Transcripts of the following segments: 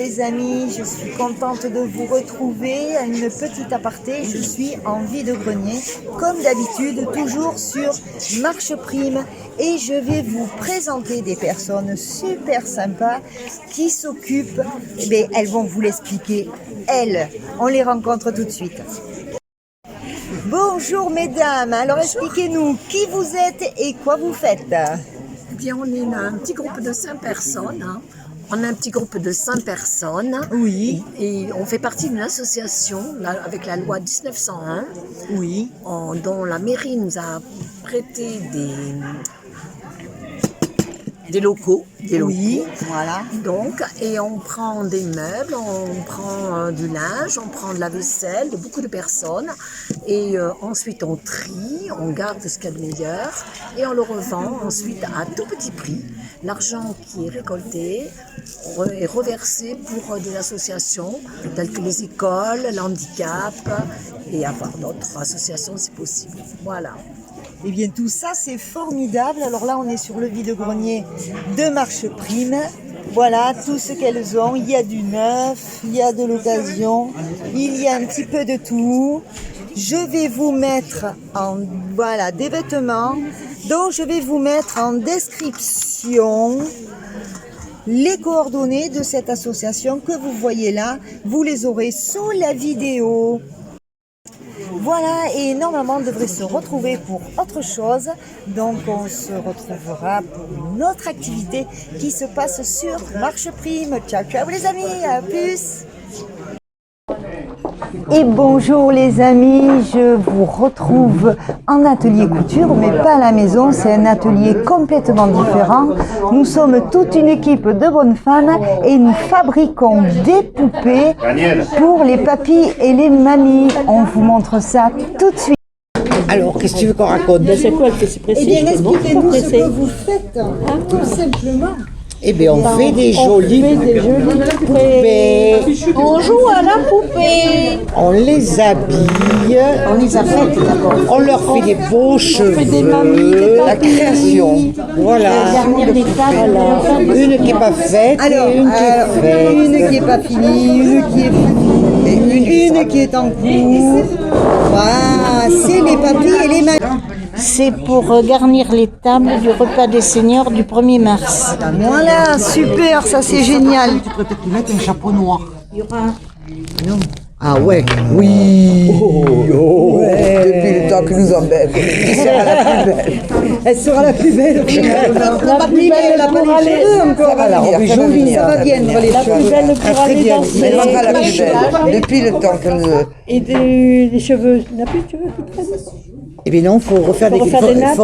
les amis, je suis contente de vous retrouver à une petite aparté. Je suis en vide-grenier, comme d'habitude, toujours sur Marche Prime. Et je vais vous présenter des personnes super sympas qui s'occupent, elles vont vous l'expliquer. Elles, on les rencontre tout de suite. Bonjour mesdames, alors expliquez-nous qui vous êtes et quoi vous faites. Eh bien, on est un petit groupe de 5 personnes. On a un petit groupe de 5 personnes. Oui. Et on fait partie d'une association avec la loi 1901. Oui. Dont la mairie nous a prêté des locaux. Oui, voilà. Donc, et on prend des meubles, on prend du linge, on prend de la vaisselle de beaucoup de personnes. Et ensuite, on trie, on garde ce qu'il y a de meilleur et on le revend ensuite à tout petit prix. L'argent qui est récolté est reversé pour des associations telles que les écoles, l'handicap et avoir d'autres associations si possible. Voilà. Eh bien, tout ça, c'est formidable. Alors là, on est sur le vide-grenier de Marche Prime. Voilà, tout ce qu'elles ont. Il y a du neuf, il y a de l'occasion, il y a un petit peu de tout. Je vais vous mettre des vêtements. Donc, je vais vous mettre en description les coordonnées de cette association que vous voyez là. Vous les aurez sous la vidéo. Voilà, et normalement on devrait se retrouver pour autre chose. Donc on se retrouvera pour une autre activité qui se passe sur Marche Prime. Ciao, ciao les amis, à plus. Et bonjour les amis, je vous retrouve en atelier couture, mais pas à la maison, c'est un atelier complètement différent. Nous sommes toute une équipe de bonnes femmes et nous fabriquons des poupées pour les papis et les mamies. On vous montre ça tout de suite. Alors, qu'est-ce que tu veux qu'on raconte? C'est quoi que c'est pressé? Eh bien, expliquez-nous ce que vous faites, tout simplement. Eh bien, on fait des jolies poupées. On joue à la poupée. On les habille. On les a faites d'abord. On leur fait des beaux cheveux. La création. Voilà. Dernière des tables. Une qui n'est pas faite et une qui est faite. Une qui n'est pas finie, une qui est finie, une qui est en cours. Voilà, c'est les papis et les mamies. C'est pour garnir les tables du repas des seniors du 1er mars. Voilà, super, ça c'est génial. Tu peux peut-être mettre un chapeau noir. Il y aura... Non. Ah ouais, oui. Depuis le temps que nous en bêtes. Elle sera la plus belle. La plus belle, elle n'a pas les cheveux encore. La robe est jolie. Ça va viendre les La plus cheveux. belle pour aller danser. Elle sera la plus belle. Depuis le temps que nous... Et des cheveux. Il n'y a plus de cheveux qui traînent. Eh bien non, il faut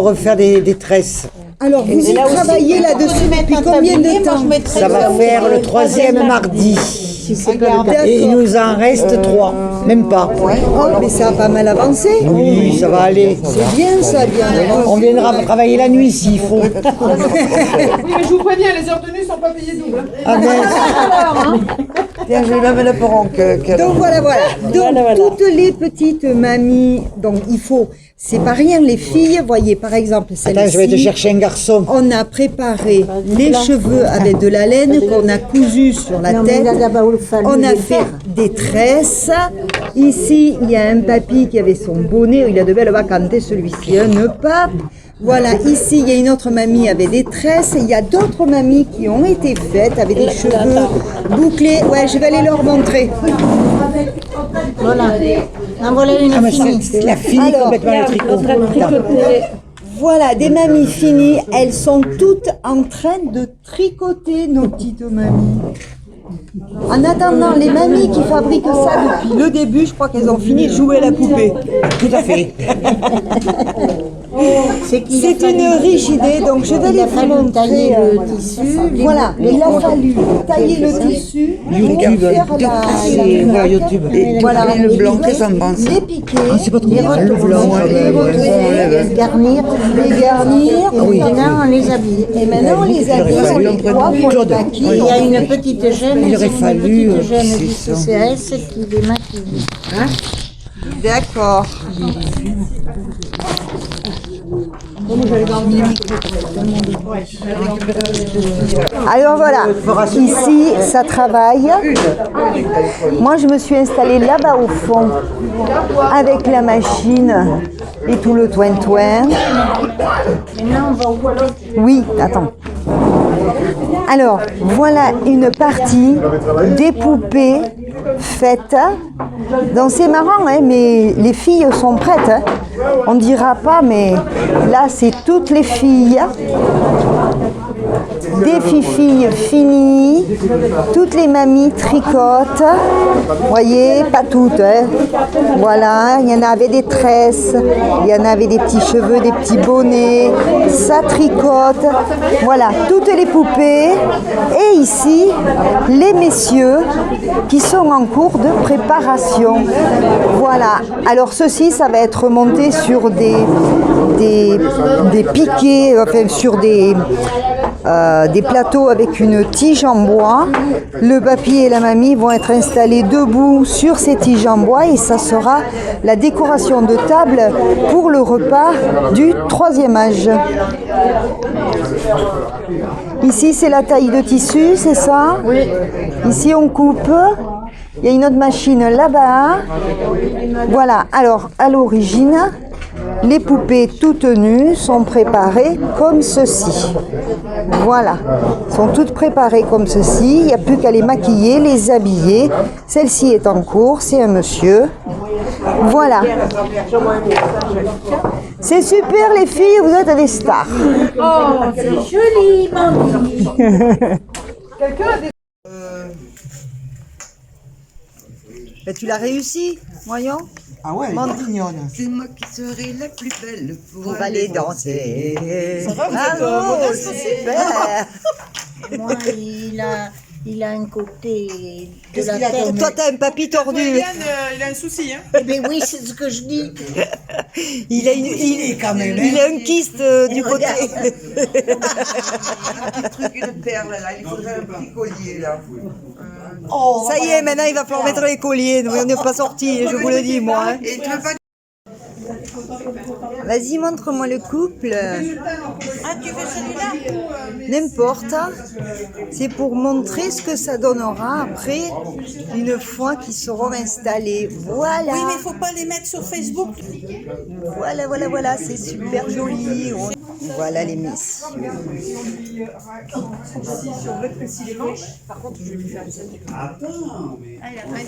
refaire des tresses. Alors, vous y travaillez là-dessus depuis combien de temps? Ça va faire le 3e mardi. Et il nous en reste 3, même pas. Oh, mais ça a pas mal avancé. Oui, ça va aller. C'est bien ça, bien. On viendra travailler la nuit s'il faut. Oui, mais je vous préviens, les heures de nuit ne sont pas payées double. Ah ben, Tiens, j'ai même le peron que... Donc voilà. Donc toutes les petites mamies, donc il faut, c'est pas rien les filles, voyez par exemple celle-ci. attends, je vais te chercher un garçon. On a préparé les cheveux avec de la laine qu'on a cousu sur la tête. On a fait des tresses. Ici, il y a un papy qui avait son bonnet. Il a de belles vacances, celui-ci, un pape. Voilà, ici, il y a une autre mamie avec des tresses. Il y a d'autres mamies qui ont été faites avec des cheveux bouclés. Ouais, je vais aller leur montrer. Voilà. En voilà une finie. Elle a fini complètement le tricot. Voilà, des mamies finies. Elles sont toutes en train de tricoter, nos petites mamies. En attendant, les mamies qui fabriquent ça depuis le début, je crois qu'elles ont fini de jouer à la poupée. Tout à fait. C'est une riche idée, donc je vais les vous montrer. Tailler le tissu. Voilà, il a fallu tailler le tissu YouTube. pour faire Voilà, YouTube. voilà, le blanc, qu'est-ce que ça me pense? les piquer, C'est pas trop les mal. retourner, Garnir. les garnir, Et maintenant, on les habille. et maintenant on les habille, on les coiffe, on les maquille. Il y a une petite gêne. Il aurait fallu, Une petite gêne du c'est ça. CCAS qui les maquille. D'accord. Alors voilà, ici ça travaille. Moi je me suis installée là-bas au fond avec la machine et tout le toin-toin. Oui, attends. Alors voilà une partie des poupées faites. Donc c'est marrant, hein, mais les filles sont prêtes. Hein. On ne dira pas, mais là c'est toutes les filles. Des filles finies, toutes les mamies tricotent, vous voyez, pas toutes, hein. Voilà, il y en avait des tresses, il y en avait des petits cheveux, des petits bonnets, ça tricote, voilà, toutes les poupées, et ici, les messieurs qui sont en cours de préparation, voilà, alors ceci, ça va être monté sur des piquets, enfin sur des plateaux avec une tige en bois. Le papy et la mamie vont être installés debout sur ces tiges en bois et ça sera la décoration de table pour le repas du 3e âge. Ici c'est la taille de tissu, c'est ça? Oui. Ici on coupe. Il y a une autre machine là-bas. Voilà, alors à l'origine, les poupées toutes nues sont préparées comme ceci. Voilà, sont toutes préparées comme ceci. Il n'y a plus qu'à les maquiller, les habiller. Celle-ci est en cours, c'est un monsieur. Voilà. C'est super les filles, vous êtes des stars. Oh, c'est joli, mamie. Ben, tu l'as réussi, voyons. Ah ouais, mignonne. c'est moi qui serai la plus belle On va aller danser. Bravo, super. Moi, il a un côté de la tête. Toi, t'as un papy tordu. Il a un souci, hein. Eh bien oui, c'est ce que je dis. Il a il a un kyste du côté. Un truc, une perle là, il faudrait un petit collier là. Ça y est, maintenant il va falloir mettre les colliers. Nous, on n'est pas sortis, je vous le dis, moi. Hein. Et tu veux pas... Vas-y, montre-moi le couple. Ah, tu veux celui-là? N'importe. C'est pour montrer ce que ça donnera après, une fois qu'ils seront installés. Voilà. Oui, mais il ne faut pas les mettre sur Facebook. Voilà, c'est super joli. Voilà les miss.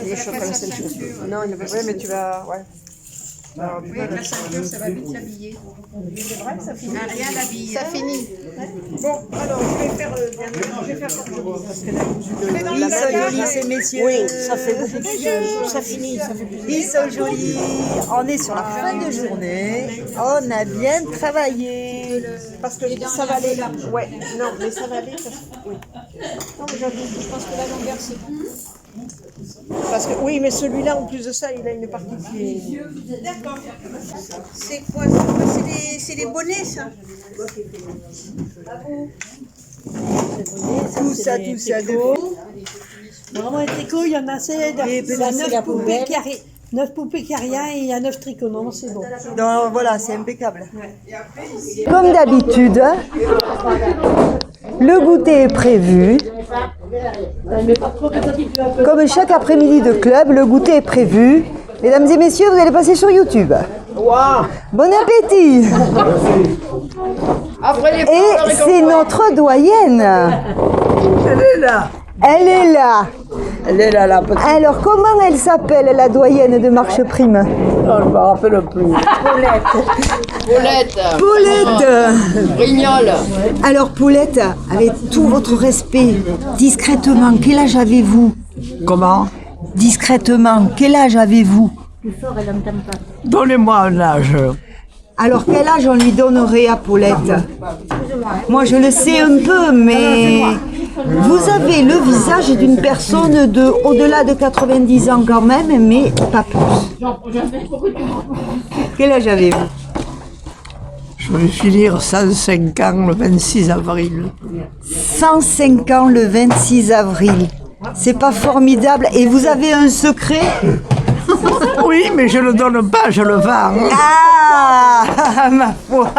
Les choses comme celle-ci. Non, il ne veut pas, mais tu vas... Ouais. Oui, avec la ceinture, ça va vite l'habiller. C'est vrai, ça finit. Rien l'habille. Ça finit. Bon, alors, je vais faire Ils sont jolis, ces messieurs. Oui, ça fait beaucoup plus. Ça finit, ça fait plus. Ils sont jolis. On est sur la fin de journée. On a bien travaillé. parce que ça va aller là. Ouais, non, mais ça va aller. Oui. Non, mais je pense que la longueur, c'est bon. Parce que oui, mais celui-là, en plus de ça, il a une partie qui est... D'accord. C'est quoi? C'est les bonnets, ça? Tout ça. Vraiment, les tricots, il y en a assez. Il y a 9 poupées qui arrivent et il y a 9 tricots. Non, c'est bon. Donc voilà, c'est impeccable. Comme d'habitude, le goûter est prévu. Comme chaque après-midi de club, le goûter est prévu. Mesdames et messieurs, vous allez passer sur YouTube. Bon appétit. Et c'est notre doyenne. Elle est là, la petite. Alors, comment elle s'appelle, la doyenne de Marche Prime? Non, je ne me rappelle plus. Paulette. Brignol. Alors, Paulette, avec tout votre respect, discrètement, quel âge avez-vous? Comment? Discrètement, quel âge avez-vous? Donnez-moi un âge. Alors, quel âge on lui donnerait à Paulette? Moi, je le sais un peu, mais vous avez le visage d'une personne de au-delà de 90 ans quand même, mais pas plus. Quel âge avez-vous? Je vais finir 105 ans le 26 avril. 105 ans le 26 avril. C'est pas formidable? Et vous avez un secret? Oui, mais je le donne pas, je le vends. Ah, ma foi.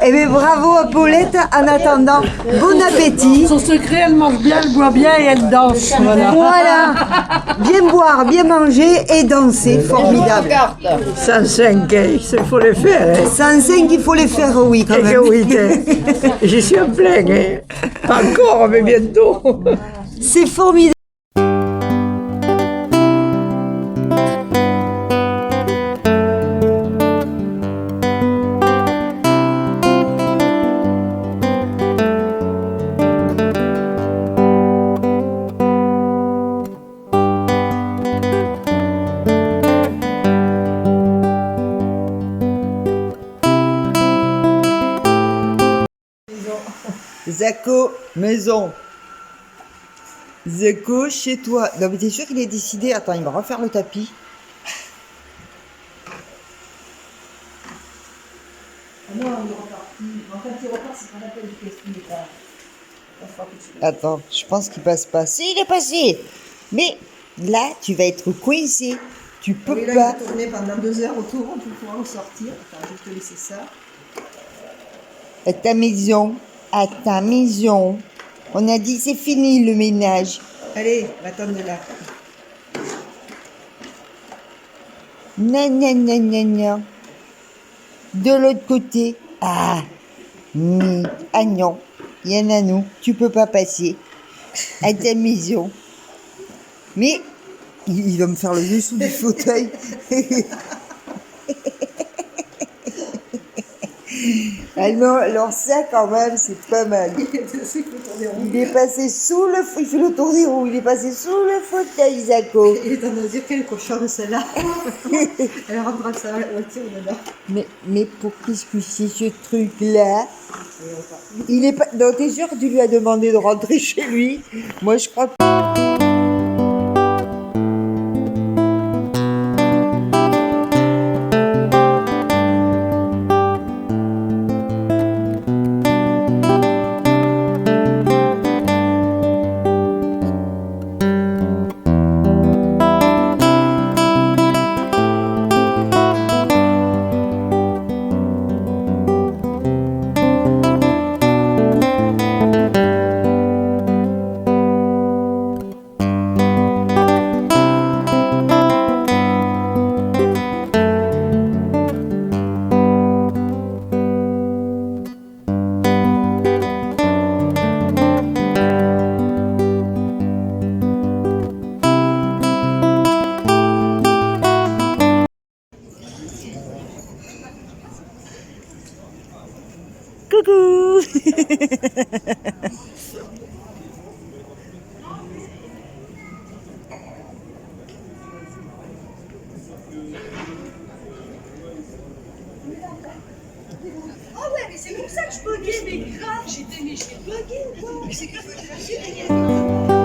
Eh bien, bravo à Paulette. En attendant, bon appétit. Son secret, elle mange bien, elle boit bien et elle danse. Voilà. Voilà. Bien boire, bien manger et danser. Formidable. 105, il faut les faire. 105, il faut les faire, oui, quand même. Oui, j'y suis en plein. Pas encore, mais bientôt. C'est formidable. Zako, maison. Zako, chez toi. Non, mais t'es sûr qu'il est décidé? Attends, il va refaire le tapis. Attends, je pense qu'il passe pas. Si, il est passé. Mais là, tu vas être coincé. Tu peux Oui, là, pas. il va tourner pendant 2 heures autour, tu pourras en sortir. Attends, je vais te laisser ça. À ta maison. À ta maison. On a dit c'est fini le ménage. Allez, va-t'en de là. Non, non, non, non, non. De l'autre côté. Ah. Ah non. Il y en a nous. Tu peux pas passer. À ta maison. Mais il va me faire le dessous du fauteuil. Ah non, alors ça quand même, c'est pas mal. Il est passé sous le fauteuil. Il fait le tour des roues. Il est passé sous le fauteuil, Zako. Il est en train de dire quelle cochonne celle-là. Elle rentre sa voiture dedans. Mais pour qu'est-ce que c'est ce truc-là? Il est pas. Non, t'es sûr que tu lui as demandé de rentrer chez lui? Moi, je crois que. Coucou. Ah ouais, mais c'est pour ça que je buguais, mais grave, j'ai bugué ou quoi? Mais c'est que je